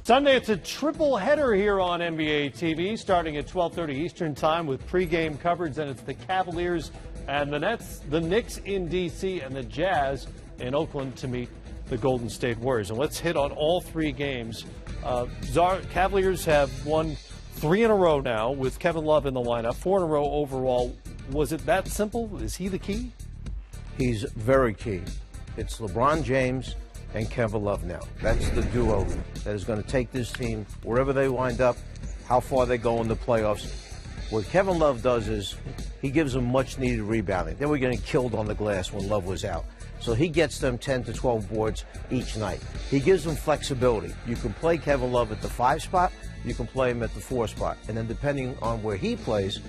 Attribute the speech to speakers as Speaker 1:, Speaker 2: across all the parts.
Speaker 1: Sunday, it's a triple header here on NBA TV, starting at 12:30 Eastern Time with pregame coverage. And it's the Cavaliers and the Nets, the Knicks in D.C., and the Jazz in Oakland to meet the Golden State Warriors. And let's hit on all three games. Cavaliers have won 3 in a row now with Kevin Love in the lineup, 4 in a row overall. Was it that simple? Is he the key?
Speaker 2: He's very key. It's LeBron James and Kevin Love now. That's the duo that is going to take this team wherever they wind up, how far they go in the playoffs. What Kevin Love does is he gives them much-needed rebounding. They were getting killed on the glass when Love was out. So he gets them 10 to 12 boards each night. He gives them flexibility. You can play Kevin Love at the 5 spot. You can play him at the 4 spot. And then depending on where he plays,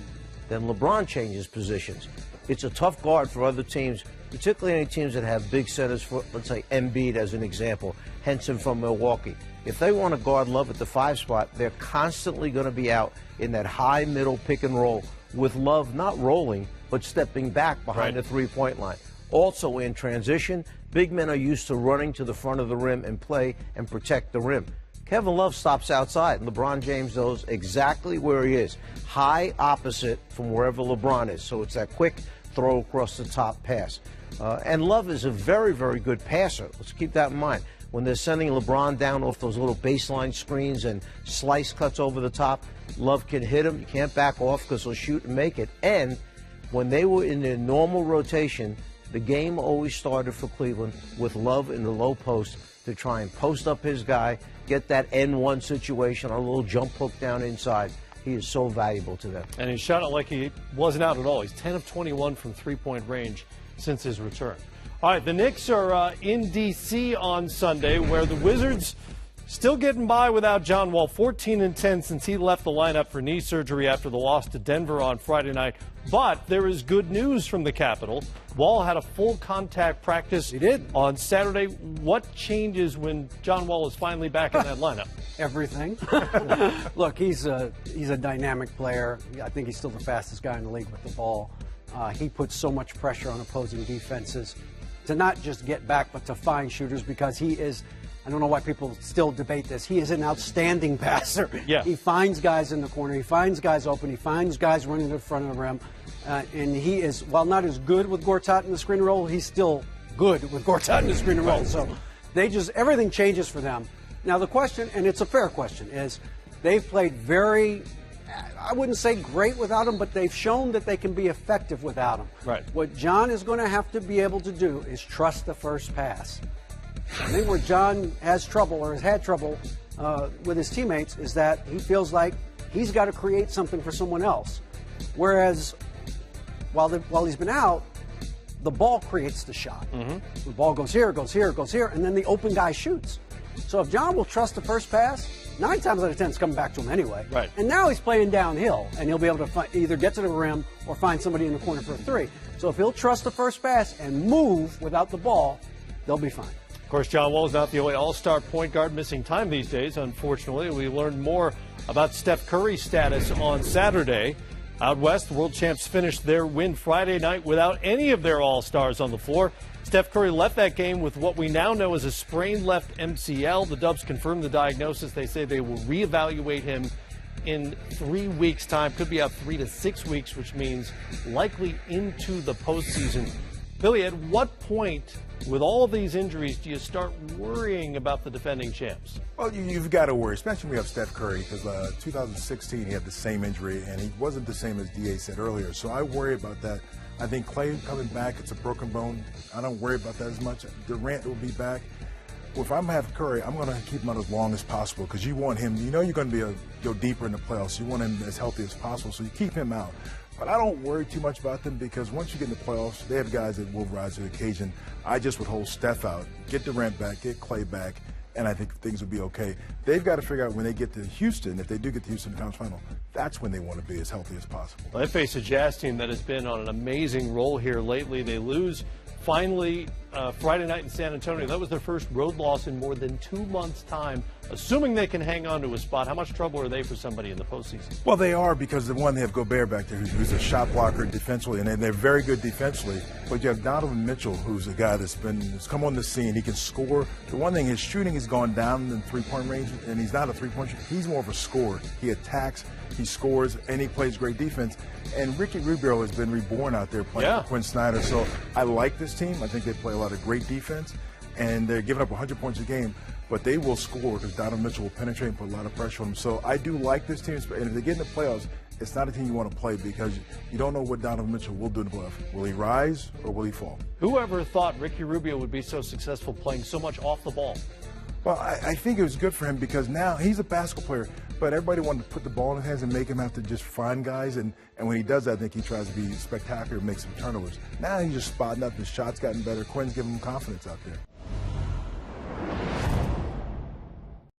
Speaker 2: then LeBron changes positions. It's a tough guard for other teams, particularly any teams that have big centers for, let's say, Embiid as an example, Henson from Milwaukee. If they want to guard Love at the 5 spot, they're constantly going to be out in that high middle pick and roll with Love not rolling, but stepping back behind the three-point line. Also in transition, big men are used to running to the front of the rim and play and protect the rim. Kevin Love stops outside, and LeBron James knows exactly where he is, high opposite from wherever LeBron is. So it's that quick throw across the top pass. And Love is a very, very good passer. Let's keep that in mind. When they're sending LeBron down off those little baseline screens and slice cuts over the top, Love can hit him. You can't back off because he'll shoot and make it. And when they were in their normal rotation, the game always started for Cleveland with Love in the low post to try and post up his guy, get that N1 situation, a little jump hook down inside. He is so valuable to them.
Speaker 1: And he shot it like he wasn't out at all. He's 10 of 21 from three-point range since his return. All right, the Knicks are in D.C. on Sunday, where the Wizards still getting by without John Wall, 14-10 since he left the lineup for knee surgery after the loss to Denver on Friday night. But there is good news from the Capitol. Wall had a full contact practice on Saturday. What changes when John Wall is finally back in that lineup?
Speaker 3: Everything. Look, he's a dynamic player. I think he's still the fastest guy in the league with the ball. He puts so much pressure on opposing defenses to not just get back, but to find shooters, because he is, I don't know why people still debate this, he is an outstanding passer.
Speaker 1: Yeah.
Speaker 3: He finds guys in the corner, he finds guys open, he finds guys running to the front of the rim, and he is, while not as good with Gortat in the screen and roll, he's still good with Gortat in the screen and roll. So everything changes for them. Now the question, and it's a fair question, is they've played very, I wouldn't say great without him, but they've shown that they can be effective without him.
Speaker 1: Right.
Speaker 3: What John is going to have to be able to do is trust the first pass. I think where John has trouble, or has had trouble with his teammates, is that he feels like he's got to create something for someone else. Whereas while he's been out, the ball creates the shot. The ball goes here, goes here, goes here, and then the open guy shoots. So if John will trust the first pass, 9 times out of 10 it's coming back to him anyway.
Speaker 1: Right.
Speaker 3: And now he's playing downhill, and he'll be able to either get to the rim or find somebody in the corner for a 3. So if he'll trust the first pass and move without the ball, they'll be fine.
Speaker 1: Of course, John Wall is not the only all-star point guard missing time these days, unfortunately. We learned more about Steph Curry's status on Saturday. Out west, the world champs finished their win Friday night without any of their all-stars on the floor. Steph Curry left that game with what we now know as a sprained left MCL. The Dubs confirmed the diagnosis. They say they will reevaluate him in 3 weeks' time. Could be out 3 to 6 weeks, which means likely into the postseason. Billy, at what point, with all of these injuries, do you start worrying about the defending champs?
Speaker 4: Well, you've got to worry, especially when you have Steph Curry, because 2016 he had the same injury, and he wasn't the same as D.A. said earlier. So I worry about that. I think Clay coming back, it's a broken bone. I don't worry about that as much. Durant will be back. Well, if I'm having Curry, I'm going to keep him out as long as possible, because you want him, you know you're going to go deeper in the playoffs. You want him as healthy as possible, so you keep him out. But I don't worry too much about them, because once you get in the playoffs, they have guys that will rise to the occasion. I just would hold Steph out, get Durant back, get Clay back, and I think things will be okay. They've got to figure out when they get to Houston, if they do get to Houston in the conference final, that's when they want to be as healthy as possible.
Speaker 1: Well, they face a Jazz team that has been on an amazing roll here lately. They lose finally Friday night in San Antonio. That was their first road loss in more than 2 months' time. Assuming they can hang on to a spot, how much trouble are they for somebody in the postseason?
Speaker 4: Well, they are, because they have Gobert back there, who's a shot blocker defensively, and they're very good defensively. But you have Donovan Mitchell, who's a guy that's come on the scene. He can score. The one thing, his shooting has gone down in three-point range, and he's not a three-point shooter. He's more of a scorer. He attacks, he scores, and he plays great defense. And Ricky Rubio has been reborn out there playing for Quinn Snyder. So I like this team. I think they play a lot of great defense, and they're giving up 100 points a game. But they will score because Donovan Mitchell will penetrate and put a lot of pressure on them. So I do like this team. And if they get in the playoffs, it's not a team you want to play because you don't know what Donovan Mitchell will do in the playoffs. Will he rise or will he fall?
Speaker 1: Whoever thought Ricky Rubio would be so successful playing so much off the ball?
Speaker 4: Well, I think it was good for him because now he's a basketball player, but everybody wanted to put the ball in his hands and make him have to just find guys. And when he does that, I think he tries to be spectacular and make some turnovers. Now he's just spotting up. His shot's gotten better. Quinn's giving him confidence out there.